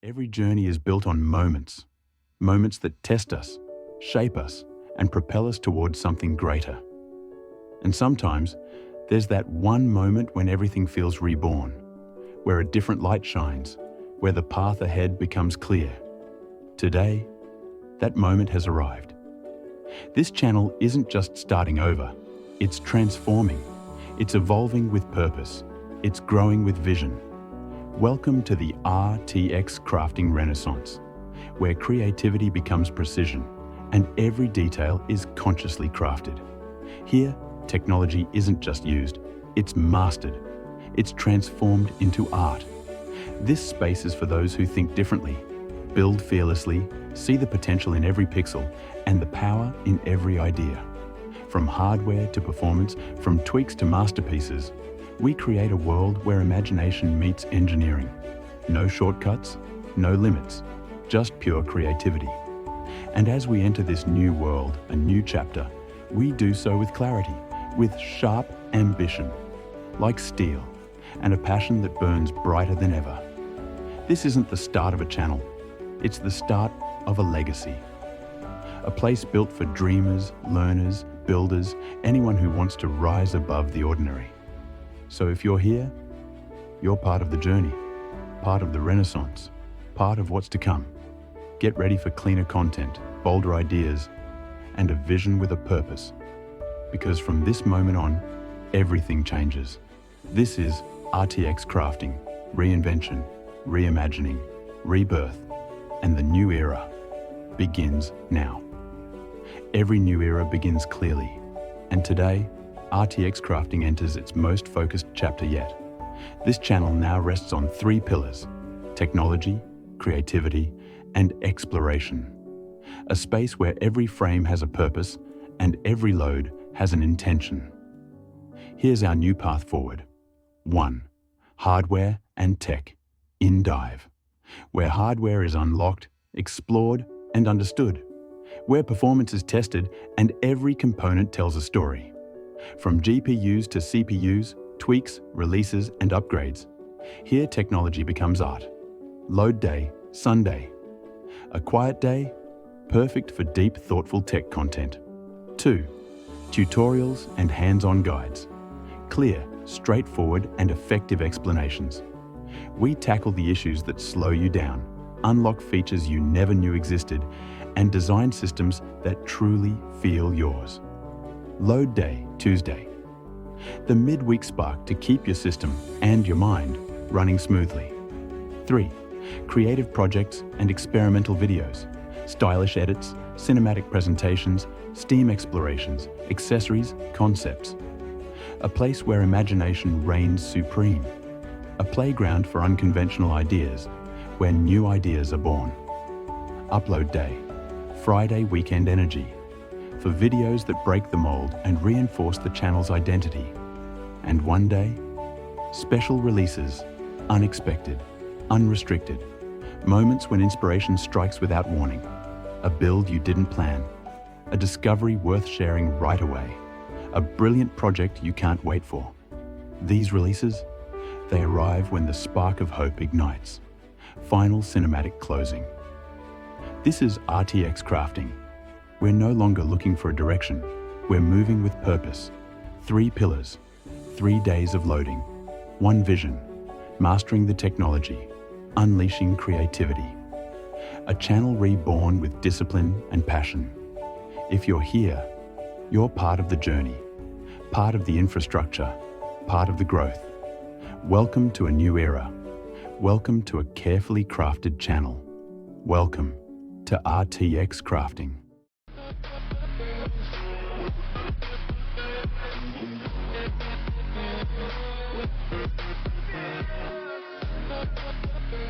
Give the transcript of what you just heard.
Every journey is built on moments, moments that test us, shape us, and propel us towards something greater. And sometimes, there's that one moment when everything feels reborn, where a different light shines, where the path ahead becomes clear. Today, that moment has arrived. This channel isn't just starting over, it's transforming, it's evolving with purpose, it's growing with vision. Welcome to the RTXCrafting Renaissance, where creativity becomes precision and every detail is consciously crafted. Here, technology isn't just used, it's mastered. It's transformed into art. This space is for those who think differently, build fearlessly, see the potential in every pixel and the power in every idea. From hardware to performance, from tweaks to masterpieces, we create a world where imagination meets engineering. No shortcuts, no limits, just pure creativity. And as we enter this new world, a new chapter, we do so with clarity, with sharp ambition, like steel, and a passion that burns brighter than ever. This isn't the start of a channel, it's the start of a legacy. A place built for dreamers, learners, builders, anyone who wants to rise above the ordinary. So if you're here, you're part of the journey, part of the Renaissance, part of what's to come. Get ready for cleaner content, bolder ideas, and a vision with a purpose. Because from this moment on, everything changes. This is RTXCrafting, reinvention, reimagining, rebirth, and the new era begins now. Every new era begins clearly, and today, RTXCrafting enters its most focused chapter yet. This channel now rests on three pillars: technology, creativity, and exploration. A space where every frame has a purpose and every load has an intention. Here's our new path forward. 1. Hardware and tech in dive, where hardware is unlocked, explored, and understood, where performance is tested and every component tells a story. From GPUs to CPUs, tweaks, releases, and upgrades, here technology becomes art. Load day, Sunday. A quiet day, perfect for deep, thoughtful tech content. 2. Tutorials and hands-on guides. Clear, straightforward, and effective explanations. We tackle the issues that slow you down, unlock features you never knew existed, and design systems that truly feel yours. Load day, Tuesday. The midweek spark to keep your system and your mind running smoothly. 3. Creative projects and experimental videos, stylish edits, cinematic presentations, Steam explorations, accessories, concepts. A place where imagination reigns supreme. A playground for unconventional ideas, where new ideas are born. Upload day, Friday weekend energy, for videos that break the mold and reinforce the channel's identity. And one day, special releases, unexpected, unrestricted, moments when inspiration strikes without warning, a build you didn't plan, a discovery worth sharing right away, a brilliant project you can't wait for. These releases, they arrive when the spark of hope ignites. Final cinematic closing. This is RTXCrafting. We're no longer looking for a direction. We're moving with purpose. 3 pillars, 3 days of loading, 1 vision, mastering the technology, unleashing creativity. A channel reborn with discipline and passion. If you're here, you're part of the journey, part of the infrastructure, part of the growth. Welcome to a new era. Welcome to a carefully crafted channel. Welcome to RTXCrafting.